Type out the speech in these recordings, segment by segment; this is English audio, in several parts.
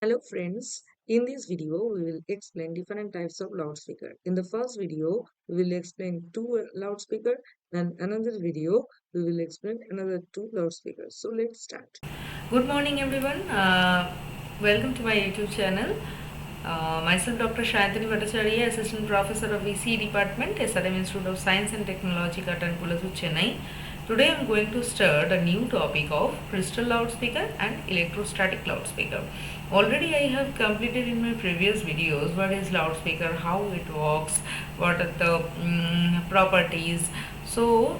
Hello friends, in this video we will explain different types of loudspeaker. In the first video we will explain two loudspeaker and another video we will explain another two loudspeakers. So let's start. Good morning, everyone. Welcome to my YouTube channel. Myself, Dr. Shantini Bhattacharya, Assistant Professor of ECE Department, SRM Institute of Science and Technology, Katanpulasu, Chennai. Today, I am going to start a new topic of crystal loudspeaker and electrostatic loudspeaker. Already, I have completed in my previous videos what is loudspeaker, how it works, what are the properties. So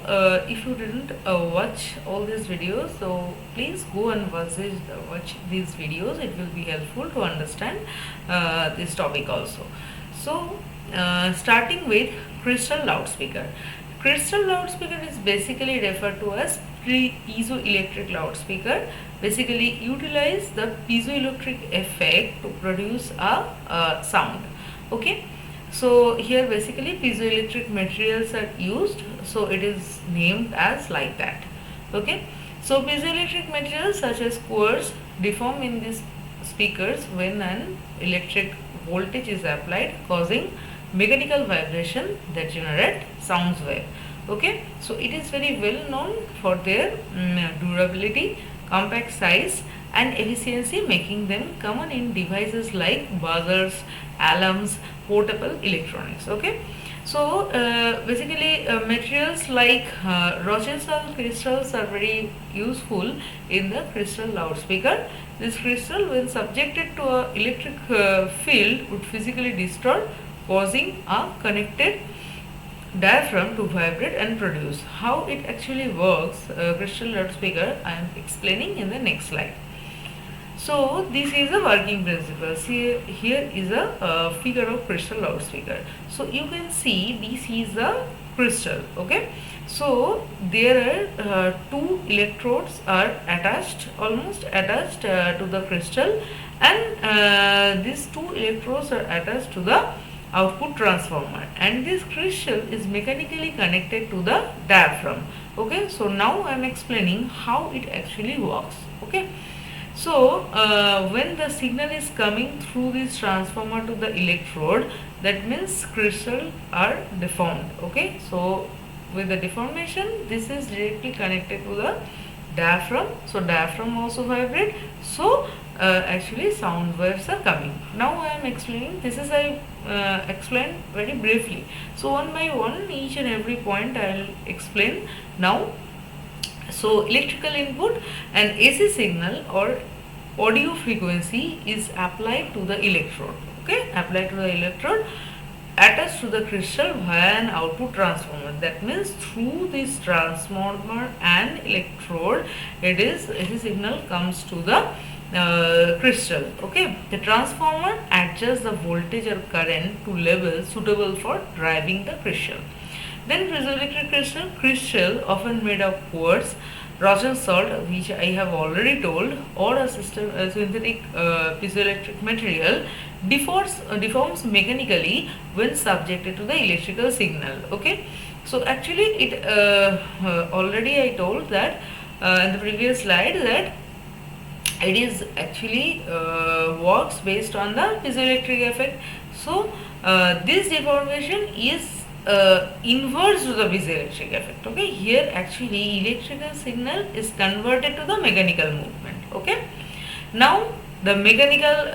if you didn't watch all these videos, so please go and watch these videos. It will be helpful to understand this topic also. So starting with crystal loudspeaker. Crystal loudspeaker is basically referred to as piezoelectric loudspeaker. Basically utilize the piezoelectric effect to produce a sound. Okay. So here basically piezoelectric materials are used, so it is named as like that. Okay. So piezoelectric materials such as quartz deform in these speakers when an electric voltage is applied, causing mechanical vibration that generate sound wave. Okay. So it is very well known for their durability, compact size and efficiency, making them common in devices like buzzers, alarms, portable electronics. Okay. So basically materials like Rochester crystals are very useful in the crystal loudspeaker. This crystal, when subjected to a electric field, would physically distort, causing a connected diaphragm to vibrate and produce. How it actually works, crystal loudspeaker, I am explaining in the next slide. So this is a working principle. See, here is a figure of crystal loudspeaker. So you can see this is a crystal. Okay. So there are two electrodes are attached, almost attached to the crystal, and these two electrodes are attached to the output transformer, and this crystal is mechanically connected to the diaphragm. Okay. So now I am explaining how it actually works. Okay. So when the signal is coming through this transformer to the electrode, that means crystal are deformed. Okay. So with the deformation, this is directly connected to the diaphragm. So diaphragm also vibrate. So actually sound waves are coming. Now I am explaining. This is I explained very briefly. So one by one, each and every point I will explain now. So electrical input, an AC signal or audio frequency is applied to the electrode. Okay, applied to the electrode attached to the crystal via an output transformer. That means through this transformer and electrode, it is AC signal comes to the crystal. Okay, the transformer adjusts the voltage or current to levels suitable for driving the crystal. Then piezoelectric crystal often made of quartz, Rochelle salt, which I have already told, or a synthetic piezoelectric material, deforms mechanically when subjected to the electrical signal. Okay, so actually it already I told that in the previous slide that it is actually works based on the piezoelectric effect. So this deformation is inverse to the piezoelectric effect. Okay, here actually electrical signal is converted to the mechanical movement. Okay, now the mechanical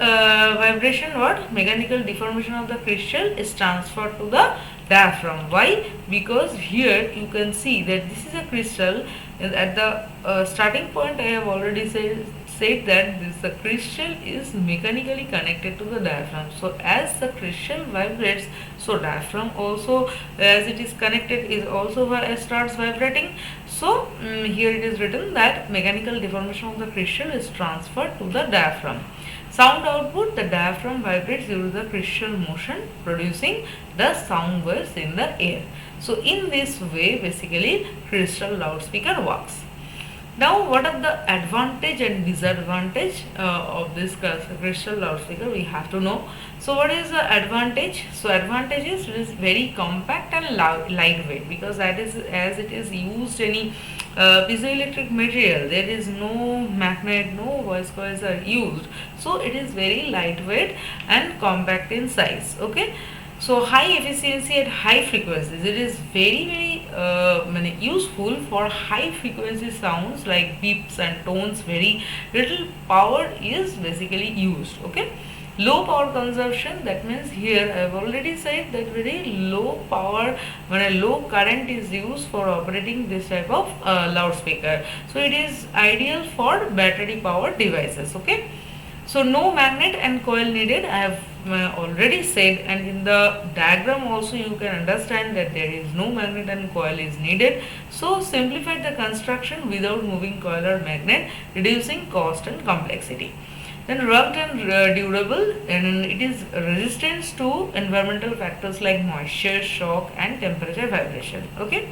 vibration, what mechanical deformation of the crystal is transferred to the diaphragm. Why? Because here you can see that this is a crystal. At the starting point, I have already said that the crystal is mechanically connected to the diaphragm. So as the crystal vibrates, so diaphragm also, as it is connected, is also starts vibrating. So here it is written that mechanical deformation of the crystal is transferred to the diaphragm. Sound output, the diaphragm vibrates due to the crystal motion, producing the sound waves in the air. So in this way basically crystal loudspeaker works. Now, what are the advantage and disadvantage of this crystal loudspeaker? We have to know. So, what is the advantage? So, advantage is it is very compact and lightweight, because that is, as it is used any piezoelectric material. There is no magnet, no voice coils are used. So, it is very lightweight and compact in size. Okay. So high efficiency at high frequencies. It is very useful for high frequency sounds like beeps and tones. Very little power is basically used. Okay. Low power consumption. That means here I have already said that very low power, when a low current is used for operating this type of loudspeaker. So it is ideal for battery powered devices. Okay. So no magnet and coil needed. I have already said, and in the diagram also you can understand that there is no magnet and coil is needed. So simplify the construction without moving coil or magnet, reducing cost and complexity. Then rugged and durable, and it is resistant to environmental factors like moisture, shock, and temperature vibration. Okay.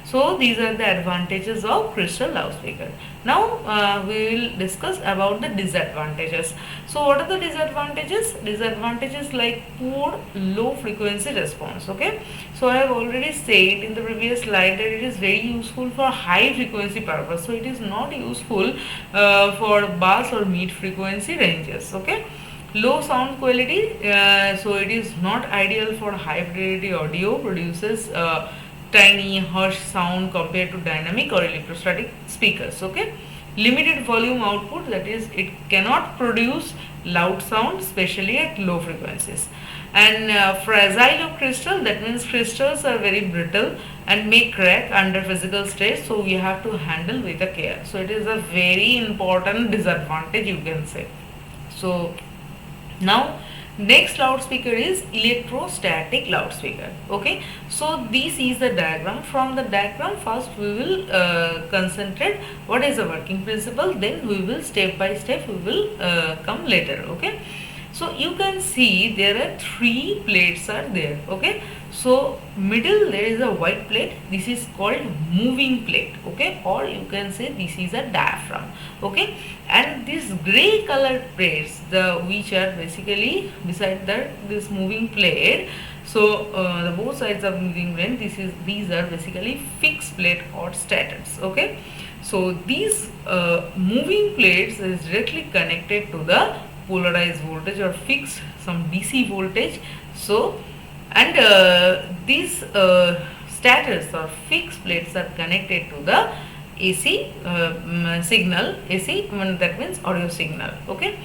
So these are the advantages of crystal loudspeaker. Now we will discuss about the disadvantages. So what are the disadvantages? Disadvantages like poor low frequency response. Okay. So I have already said in the previous slide that it is very useful for high frequency purpose. So it is not useful for bass or mid frequency ranges. Okay. Low sound quality. So it is not ideal for high fidelity audio, produces tiny harsh sound compared to dynamic or electrostatic speakers. Okay. Limited volume output, that is it cannot produce loud sound, especially at low frequencies. And fragile of crystal, that means crystals are very brittle and may crack under physical stress, so we have to handle with a care. So it is a very important disadvantage, you can say. So now next loudspeaker is electrostatic loudspeaker. Okay. So this is the diagram. From the diagram first we will concentrate what is the working principle, then we will step by step we will come later. Okay. So you can see there are three plates are there. Okay. So middle there is a white plate. This is called moving plate. Okay. Or you can say this is a diaphragm. Okay. And these gray colored plates, the which are basically beside this moving plate. So the both sides of moving plate, these are basically fixed plate or stators. Okay. So these moving plates is directly connected to the polarized voltage or fixed some DC voltage. So and these stators or fixed plates are connected to the AC signal. AC, that means audio signal. Okay.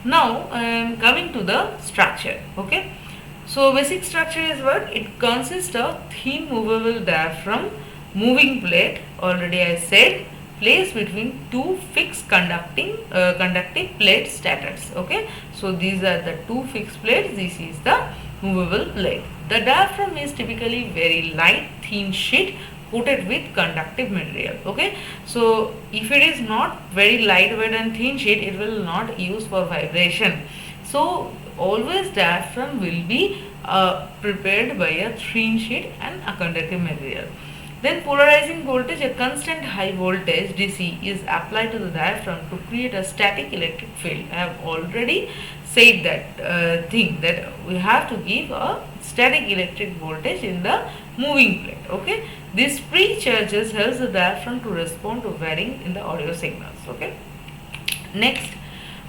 Now I am coming to the structure. Okay. So basic structure is what? It consists of thin movable diaphragm, moving plate. Already I said, placed between two fixed conductive plate stators. Okay. So these are the two fixed plates. This is the movable plate. The diaphragm is typically very light, thin sheet coated with conductive material. Okay. So if it is not very lightweight and thin sheet, it will not use for vibration. So always diaphragm will be prepared by a thin sheet and a conductive material. Then polarizing voltage, a constant high voltage DC is applied to the diaphragm to create a static electric field. I have already said that thing, that we have to give a static electric voltage in the moving plate. Okay. This pre-charges helps the diaphragm to respond to varying in the audio signals. Okay. Next,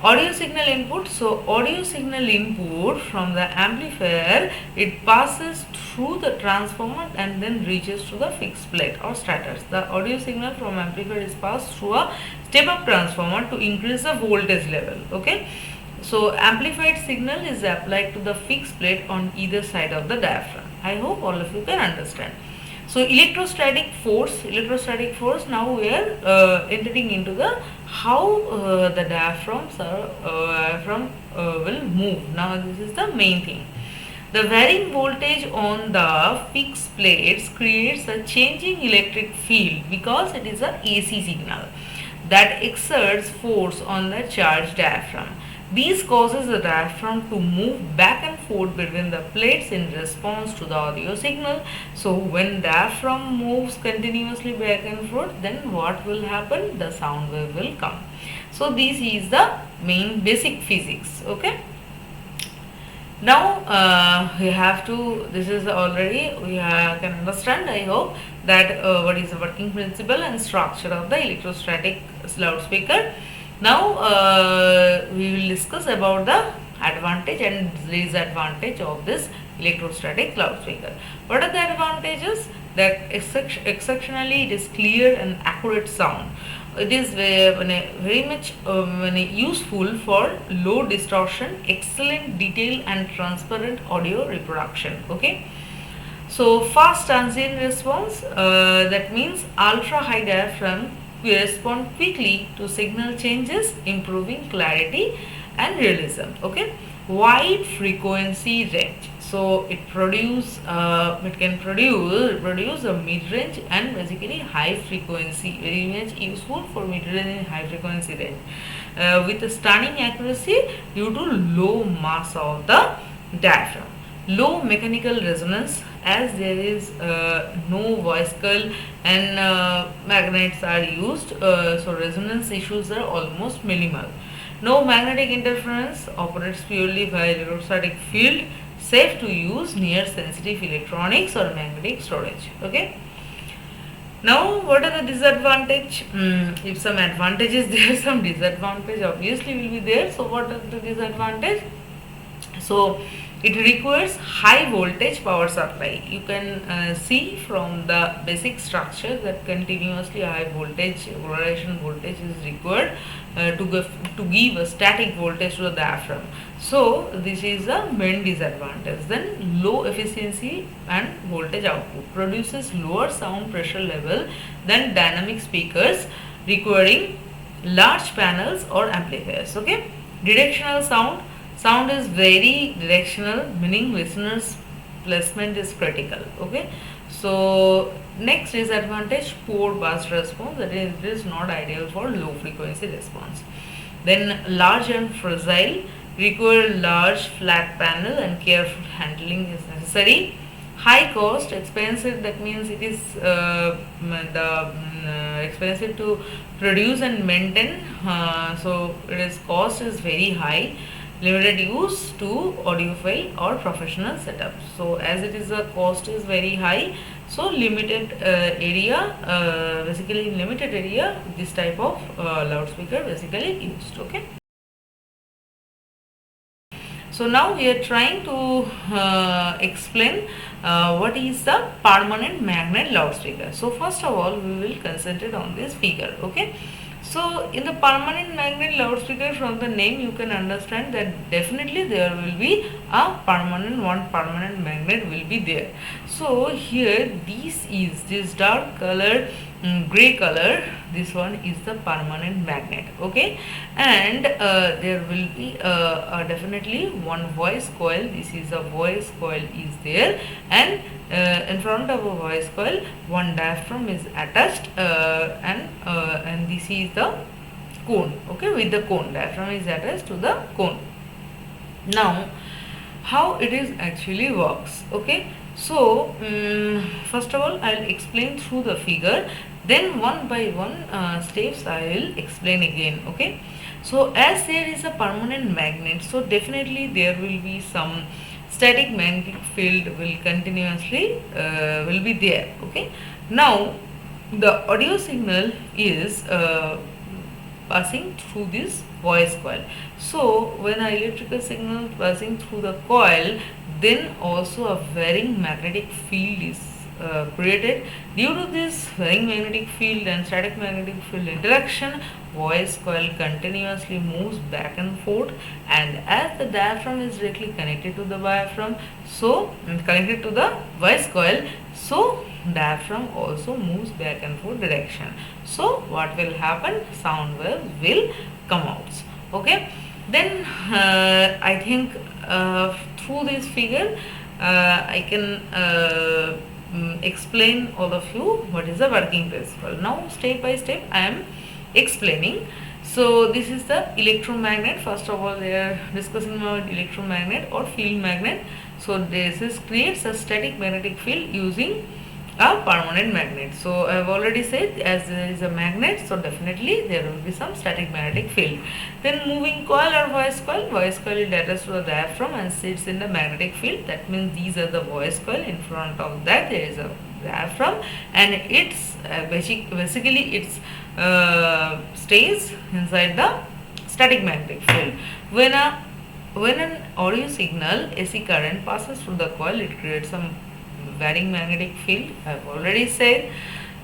audio signal input. So audio signal input from the amplifier, it passes through the transformer and then reaches to the fixed plate or stators. The audio signal from amplifier is passed through a step up transformer to increase the voltage level. Okay. So amplified signal is applied to the fixed plate on either side of the diaphragm. I hope all of you can understand. So electrostatic force, now we are entering into the how the diaphragms will move. Now this is the main thing. The varying voltage on the fixed plates creates a changing electric field because it is a AC signal that exerts force on the charged diaphragm. These causes the diaphragm to move back and forth between the plates in response to the audio signal. So when diaphragm moves continuously back and forth, then what will happen? The sound wave will come. So this is the main basic physics. Okay. Now we have to. This is already we can understand. I hope that what is the working principle and structure of the electrostatic loudspeaker. Now we will discuss about the advantage and disadvantage of this electrostatic loudspeaker. What are the advantages? That exceptionally it is clear and accurate sound. It is very much useful for low distortion, excellent detail and transparent audio reproduction. Okay. So fast transient response, that means ultra high diaphragm will respond quickly to signal changes, improving clarity and realism. Okay, wide frequency range. So it can produce a mid range and basically high frequency, very much useful for mid range and high frequency range, with a stunning accuracy due to low mass of the diaphragm. Low mechanical resonance, as there is no voice coil and magnets are used, so resonance issues are almost minimal. No magnetic interference, operates purely via electrostatic field, safe to use near sensitive electronics or magnetic storage. Okay. Now, what are the disadvantage? If some advantages there, some disadvantage obviously will be there. So, what are the disadvantage? So it requires high voltage power supply. You can see from the basic structure that continuously high voltage polarization voltage is required to give a static voltage to the diaphragm. So this is a main disadvantage. Then low efficiency and voltage output produces lower sound pressure level than dynamic speakers requiring large panels or amplifiers. Okay, directional sound. Sound is very directional, meaning listeners placement is critical. Okay, so next disadvantage, poor burst response, that is it is not ideal for low frequency response. Then large and fragile, require large flat panel and careful handling is necessary. High cost, expensive, that means it is expensive to produce and maintain, so it is cost is very high. Limited use to audiophile or professional setup. So as it is a cost is very high, so limited area, basically in limited area this type of loudspeaker basically used. Okay. So now we are trying to explain what is the permanent magnet loudspeaker. So first of all we will concentrate on this figure. Okay. So in the permanent magnet loudspeaker, from the name you can understand that definitely there will be a one permanent magnet will be there. So here this dark color, gray color, this one is the permanent magnet. Okay, and there will be definitely one voice coil. This is a voice coil is there, and in front of a voice coil one diaphragm is attached, and this is the cone. Okay, with the cone, diaphragm is attached to the cone. Now how it is actually works. Okay, so first of all I'll explain through the figure, then one by one steps I will explain again. Okay, so as there is a permanent magnet, so definitely there will be some static magnetic field will continuously will be there. Okay, now the audio signal is passing through this voice coil. So when an electrical signal passing through the coil, then also a varying magnetic field is created. Due to this varying magnetic field and static magnetic field interaction, voice coil continuously moves back and forth, and as the diaphragm is directly connected to the diaphragm, so connected to the voice coil, so diaphragm also moves back and forth direction. So what will happen? Sound wave will come out. Okay, then I think through this figure I can explain all of you what is the working principle. Now step by step I am explaining. So this is the electromagnet. First of all, they are discussing about electromagnet or field magnet. So this is creates a static magnetic field using a permanent magnet. So I have already said, as there is a magnet, so definitely there will be some static magnetic field. Then moving coil or voice coil. Voice coil is attached to the diaphragm and sits in the magnetic field. That means these are the voice coil. In front of that there is a diaphragm, and it's basically it's stays inside the static magnetic field. When a when an audio signal AC current passes through the coil, it creates some varying magnetic field. I have already said.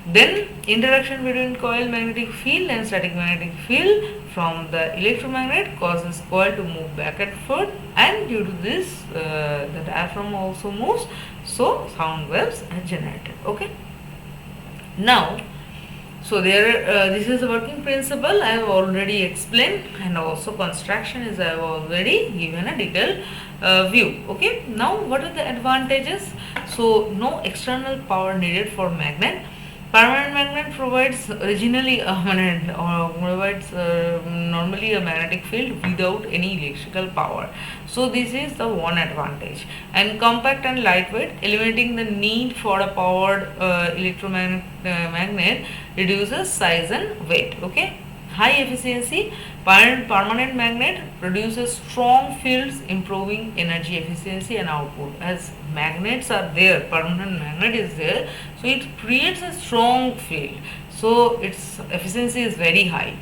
Then interaction between coil magnetic field and static magnetic field from the electromagnet causes coil to move back and forth, and due to this the diaphragm also moves, so sound waves are generated. Okay. Now, so there, this is the working principle I have already explained, and also construction is I have already given a detailed view. Okay. Now, what are the advantages? So, no external power needed for magnet. Permanent magnet provides originally a magnet or provides normally a magnetic field without any electrical power. So this is the one advantage. And compact and lightweight, eliminating the need for a powered electromagnet magnet reduces size and weight. Okay. High efficiency, permanent magnet produces strong fields, improving energy efficiency and output. As magnets are there, permanent magnet is there, so it creates a strong field, so its efficiency is very high.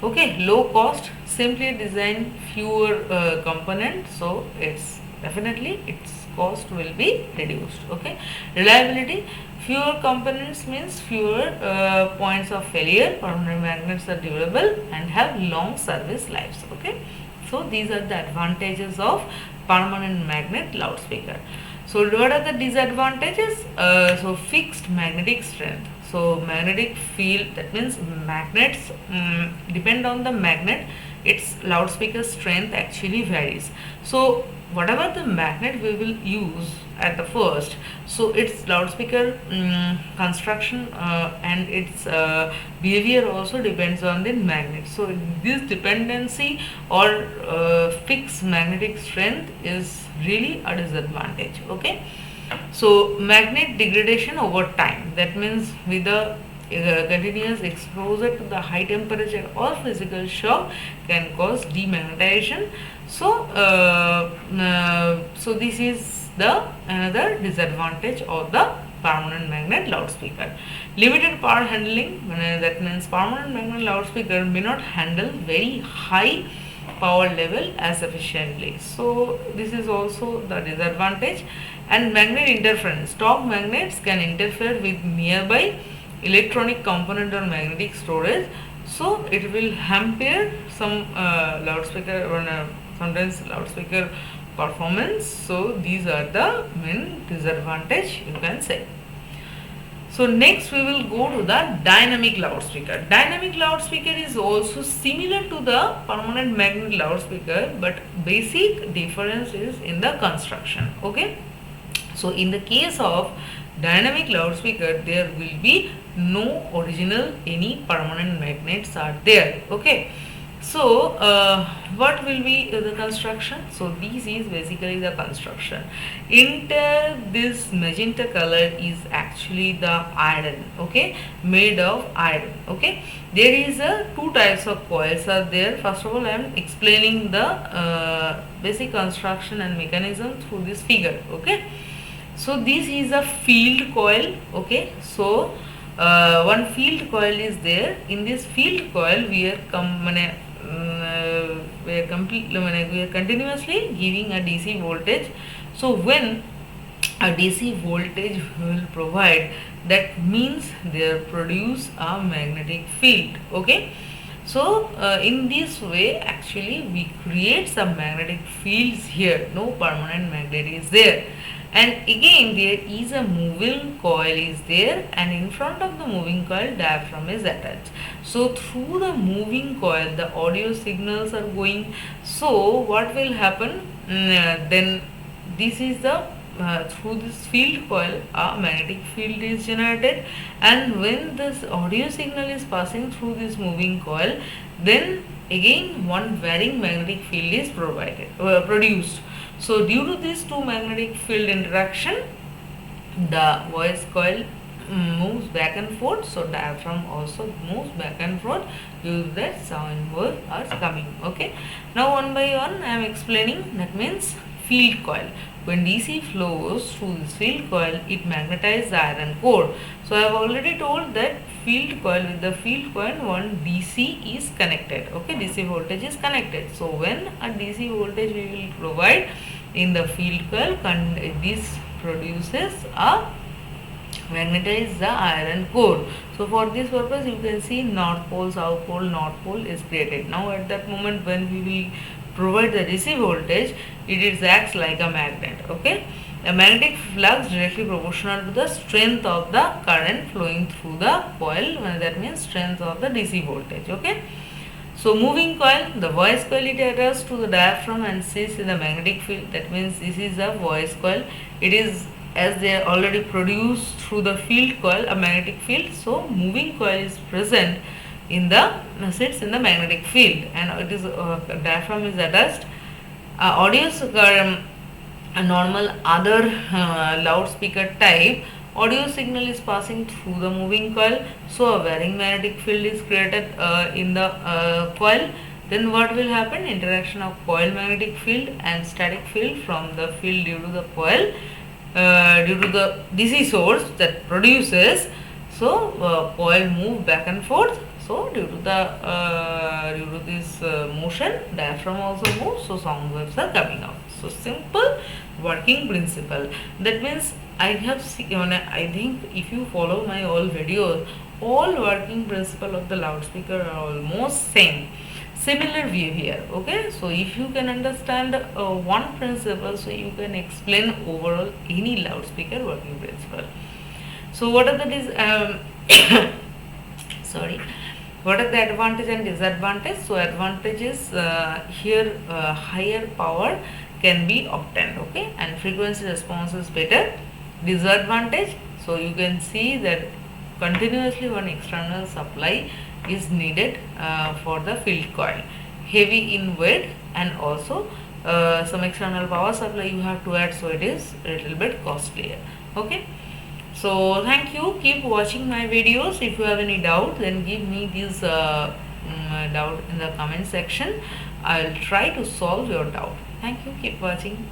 Okay. Low cost, simply design fewer components, so it's definitely its cost will be reduced. Okay. Reliability, fewer components means fewer points of failure. Permanent magnets are durable and have long service lives. Okay. So these are the advantages of permanent magnet loudspeaker. So what are the disadvantages? So fixed magnetic strength. So magnetic field, that means magnets depend on the magnet, its loudspeaker strength actually varies. So whatever the magnet we will use at the first, so its loudspeaker construction and its behavior also depends on the magnet. So this dependency or fixed magnetic strength is really a disadvantage. Okay. So magnet degradation over time, that means with the continuous exposure to the high temperature or physical shock can cause demagnetization. So so this is the another disadvantage of the permanent magnet loudspeaker. Limited power handling, that means permanent magnet loudspeaker may not handle very high power level as efficiently. So this is also the disadvantage. And magnet interference, stock magnets can interfere with nearby electronic component or magnetic storage, so it will hamper some loudspeaker or sometimes loudspeaker performance. So these are the main disadvantage, you can say. So next we will go to the dynamic loudspeaker. Dynamic loudspeaker is also similar to the permanent magnet loudspeaker, but basic difference is in the construction. Okay. So in the case of dynamic loudspeaker, there will be no original any permanent magnets are there. Okay. So what will be the construction? So this is basically the construction. Inter this magenta color is actually the iron. Okay, made of iron. Okay, there is a two types of coils are there. First of all, I am explaining the basic construction and mechanism through this figure. Okay. So this is a field coil. Okay. So one field coil is there. In this field coil, we are we are continuously giving a DC voltage. So when a DC voltage will provide, that means they produce a magnetic field. Okay. So in this way, actually we create some magnetic fields here. No permanent magnet is there. And again there is a moving coil is there, and in front of the moving coil diaphragm is attached. So through the moving coil the audio signals are going. So what will happen, then this is the through this field coil a magnetic field is generated, and when this audio signal is passing through this moving coil, then again one varying magnetic field is produced. So due to these two magnetic field interaction, the voice coil moves back and forth, so diaphragm also moves back and forth due to that sound wave are coming. Okay, now one by one I am explaining. That means field coil. When DC flows through this field coil, it magnetizes the iron core. So I have already told that field coil, with the field coil one DC is connected. Okay, DC voltage is connected. So when a DC voltage we will provide in the field coil, this produces a magnetize the iron core. So for this purpose you can see north north pole is created. Now at that moment when we will provide the DC voltage, it is acts like a magnet. Okay, the magnetic flux directly proportional to the strength of the current flowing through the coil, that means strength of the DC voltage. Okay, so moving coil, the voice coil, it adheres to the diaphragm and sits in the magnetic field. That means this is a voice coil. It is, as they are already produced through the field coil, a magnetic field. So moving coil is present in the sits in the magnetic field, and it is diaphragm is attached. A normal other loudspeaker type, audio signal is passing through the moving coil, so a varying magnetic field is created in the coil. Then what will happen? Interaction of coil magnetic field and static field from the field due to the coil, due to the DC source that produces. So coil move back and forth. So due to this motion, diaphragm also moves. So sound waves are coming out. So simple working principle. That means I have seen, I think if you follow my all videos, all working principle of the loudspeaker are almost same, similar behavior. Okay, so if you can understand one principle, so you can explain overall any loudspeaker working principle. So what are sorry, what are the advantage and disadvantage? So advantage is here higher power can be obtained. Okay, and frequency response is better. Disadvantage, so you can see that continuously one external supply is needed for the field coil, heavy in weight, and also some external power supply you have to add, so it is a little bit costlier. Okay, so thank you, keep watching my videos. If you have any doubt, then give me this doubt in the comment section. I'll try to solve your doubt. Thank you, keep watching.